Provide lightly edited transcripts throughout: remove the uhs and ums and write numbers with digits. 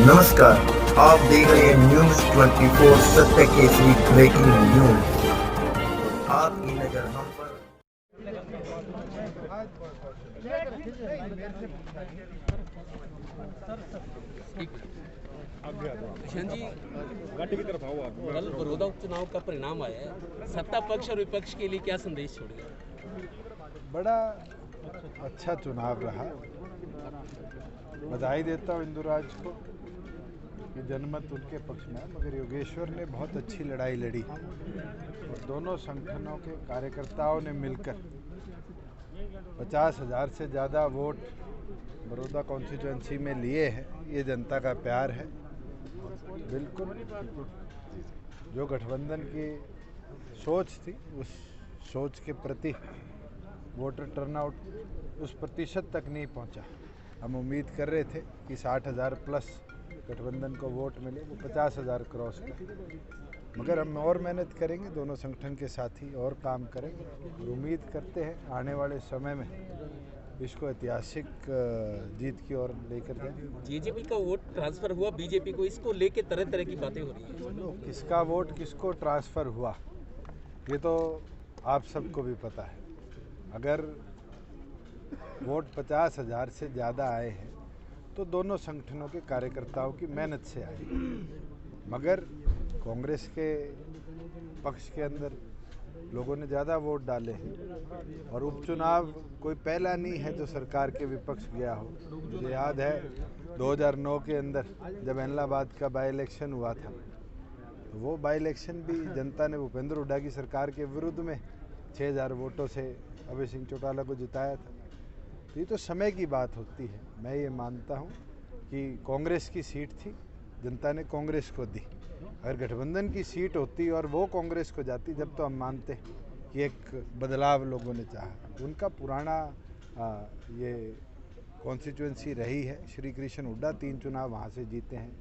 नमस्कार, आप देख रहे हैं न्यूज 24 सत्य केसरी ब्रेकिंग न्यूज। आपकी नजर हम पर। जी कल बड़ौदा उपचुनाव का परिणाम आया है, सत्ता पक्ष और विपक्ष के लिए क्या संदेश छोड़ेगा? बड़ा अच्छा चुनाव रहा। बधाई देता हूँ इंदुराज को कि जनमत उनके पक्ष में है, मगर योगेश्वर ने बहुत अच्छी लड़ाई लड़ी और दोनों संगठनों के कार्यकर्ताओं ने मिलकर 50,000 से ज़्यादा वोट बड़ौदा कॉन्स्टिट्यूंसी में लिए हैं। ये जनता का प्यार है। बिल्कुल जो गठबंधन की सोच थी उस सोच के प्रति वोटर टर्नआउट उस प्रतिशत तक नहीं पहुंचा। हम उम्मीद कर रहे थे कि 60,000 प्लस गठबंधन को वोट मिले, वो 50,000 क्रॉस कर, मगर हम और मेहनत करेंगे, दोनों संगठन के साथी और काम करेंगे और उम्मीद करते हैं आने वाले समय में इसको ऐतिहासिक जीत की ओर लेकर जाएं। जेजेपी का वोट ट्रांसफर हुआ बीजेपी को, इसको लेके तरह तरह की बातें हो रही हैं। किसका वोट किसको ट्रांसफ़र हुआ ये तो आप सबको भी पता है। अगर वोट 50,000 से ज़्यादा आए हैं तो दोनों संगठनों के कार्यकर्ताओं की मेहनत से आए, मगर कांग्रेस के पक्ष के अंदर लोगों ने ज़्यादा वोट डाले हैं और उपचुनाव कोई पहला नहीं है जो सरकार के विपक्ष गया हो। मुझे याद है 2009 के अंदर जब इलाहाबाद का बाई इलेक्शन हुआ था, तो वो बाई इलेक्शन भी जनता ने भूपेंद्र हुड्डा की सरकार के विरुद्ध में 6,000 वोटों से अभय सिंह चौटाला को जिताया था। तो ये तो समय की बात होती है। मैं ये मानता हूँ कि कांग्रेस की सीट थी, जनता ने कांग्रेस को दी। अगर गठबंधन की सीट होती और वो कांग्रेस को जाती, जब तो हम मानते हैं कि एक बदलाव लोगों ने चाहा। उनका पुराना ये कॉन्स्टिट्यूंसी रही है। श्री कृष्ण हुड्डा 3 चुनाव वहाँ से जीते हैं,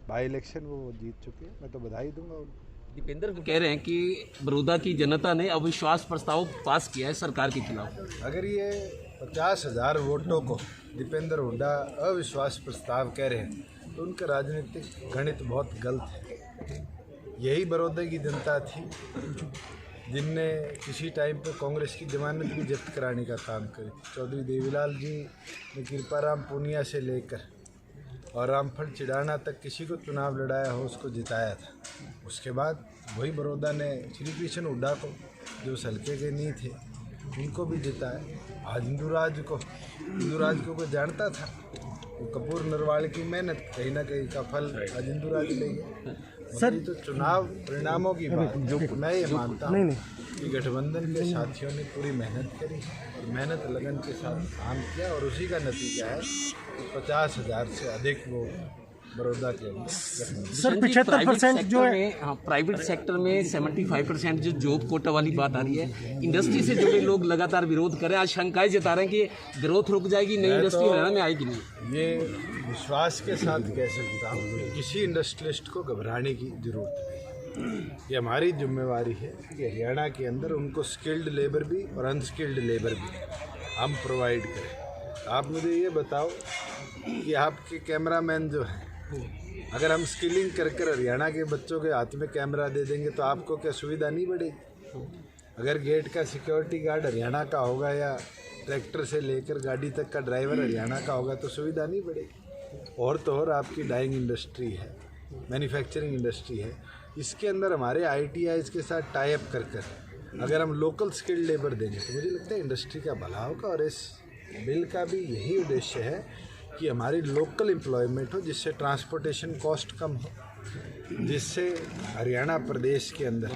बाई इलेक्शन वो जीत चुके हैं। मैं तो बधाई दूंगा उनको। दीपेंद्र कह रहे हैं कि बड़ौदा की जनता ने अविश्वास प्रस्ताव पास किया है सरकार के खिलाफ। अगर ये 50,000 वोटों को दीपेंद्र हुड्डा अविश्वास प्रस्ताव कह रहे हैं तो उनका राजनीतिक गणित बहुत गलत है। यही बड़ौदा की जनता थी जिनने किसी टाइम पे कांग्रेस की जमानत भी जब्त कराने का काम करी। चौधरी देवीलाल जी ने कृपाराम पूनिया से लेकर और रामफल चिड़ाना तक किसी को चुनाव लड़ाया हो उसको जिताया था। उसके बाद वही बड़ौदा ने श्री कृष्ण हुड्डा को, जो हल्के के नहीं थे, उनको भी जिताया। आज इंदुराज को कोई जानता था? वो कपूर नरवाल की मेहनत कहीं ना कहीं का फल आज इंदुराज लेंगे। सर तो चुनाव परिणामों की बात जो मैं ये मानता हूँ कि गठबंधन के साथियों ने पूरी मेहनत करी और मेहनत लगन के साथ काम किया और उसी का नतीजा है कि 50,000 से अधिक वो बड़ौदा के अंदर। सर 75% जो है प्राइवेट सेक्टर में 75% जो जॉब कोटा वाली बात आ रही है, इंडस्ट्री से जुड़े लोग लगातार विरोध कर रहे हैं। आज शंकाएं जता रहे हैं कि ग्रोथ रुक जाएगी, नई इंडस्ट्री हरियाणा में आएगी नहीं। ये विश्वास के साथ कह सकता हूँ कि किसी इंडस्ट्रियलिस्ट को घबराने की जरूरत नहीं। ये हमारी जिम्मेवारी है कि हरियाणा के अंदर उनको स्किल्ड लेबर भी और अनस्किल्ड लेबर भी हम प्रोवाइड करें। आप मुझे ये बताओ कि आपके कैमरामैन जो हैं, अगर हम स्किलिंग कर हरियाणा के बच्चों के हाथ में कैमरा दे देंगे तो आपको क्या सुविधा नहीं बढ़ेगी? अगर गेट का सिक्योरिटी गार्ड हरियाणा का होगा या ट्रैक्टर से लेकर गाड़ी तक का ड्राइवर हरियाणा का होगा तो सुविधा नहीं बढ़ेगी। और तो और आपकी डाइंग इंडस्ट्री है, मैन्युफैक्चरिंग इंडस्ट्री है, इसके अंदर हमारे ITIs के साथ टाई अप कर अगर हम लोकल स्किल्ड लेबर देंगे तो मुझे लगता है इंडस्ट्री का भला होगा। और इस बिल का भी यही उद्देश्य है कि हमारी लोकल एम्प्लॉयमेंट हो, जिससे ट्रांसपोर्टेशन कॉस्ट कम हो, जिससे हरियाणा प्रदेश के अंदर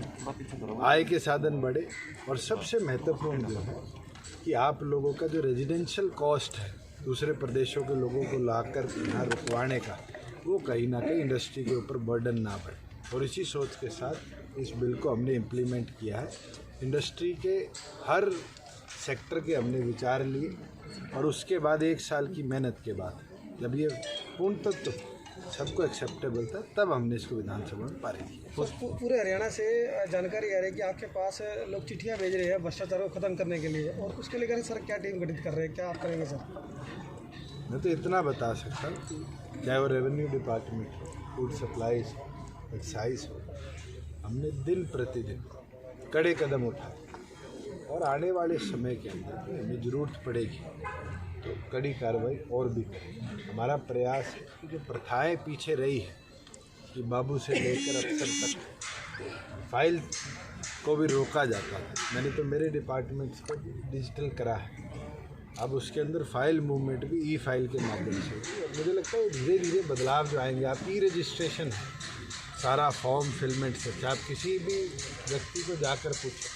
आय के साधन बढ़े। और सबसे महत्वपूर्ण जो है कि आप लोगों का जो रेजिडेंशियल कॉस्ट है दूसरे प्रदेशों के लोगों को लाकर यहाँ रुकवाने का, वो कहीं ना कहीं इंडस्ट्री के ऊपर बर्डन ना बढ़े। और इसी सोच के साथ इस बिल को हमने इम्प्लीमेंट किया है। इंडस्ट्री के हर सेक्टर के हमने विचार लिए और उसके बाद 1 साल की मेहनत के बाद जब ये पूर्णतः तो सबको एक्सेप्टेबल था, तब हमने इसको विधानसभा में पारित किया। पूरे हरियाणा से जानकारी आ रही है कि आपके पास लोग चिट्ठियां भेज रहे हैं भ्रष्टाचार को खत्म करने के लिए, और उसके लिए सर क्या टीम गठित कर रहे हैं, क्या आप करेंगे सर? मैं तो इतना बता सकता हूँ कि चाहे वो रेवेन्यू डिपार्टमेंट हो, फूड सप्लाईज हो, एक्साइज हो, हमने दिन प्रतिदिन कड़े कदम उठाए और आने वाले समय के अंदर हमें ज़रूरत पड़ेगी तो कड़ी कार्रवाई और भी करेंगे। हमारा प्रयास है कि जो प्रथाएं पीछे रही है कि बाबू से लेकर अफसर तक फाइल को भी रोका जाता है, मैंने तो मेरे डिपार्टमेंट्स को डिजिटल करा है। अब उसके अंदर फाइल मूवमेंट भी ई फाइल के माध्यम से होगी और मुझे लगता है धीरे धीरे बदलाव जो आएंगे। आप ई रजिस्ट्रेशन है, सारा फॉर्म फिलमेंट से आप किसी भी व्यक्ति को जाकर पूछो,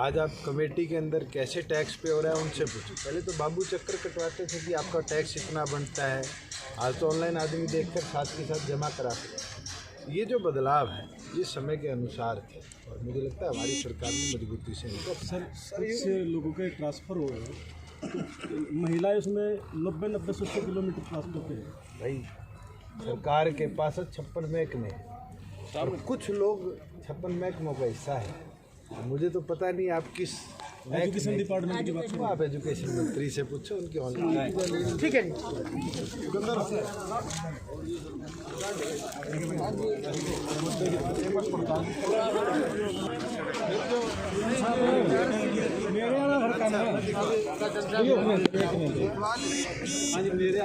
आज आप कमेटी के अंदर कैसे टैक्स पे हो रहा है उनसे पूछो। पहले तो बाबू चक्कर कटवाते थे कि आपका टैक्स इतना बनता है, आज तो ऑनलाइन आदमी देखकर साथ के साथ जमा करा सकते। ये जो बदलाव है ये समय के अनुसार थे और मुझे लगता है हमारी सरकार ने मजबूती से इनको कुछ लोगों के ट्रांसफ़र हो गए तो महिलाएं उसमें 90-100 किलोमीटर ट्रांसफर करते हैं। भाई सरकार के पास 56 महकमे हैं और कुछ लोग 56 महकमों का हिस्सा है। मुझे तो पता नहीं आप किस एजुकेशन डिपार्टमेंट की बात महकमे, आप एजुकेशन मंत्री से पूछो, उनकी ऑनलाइन। ठीक है मेरे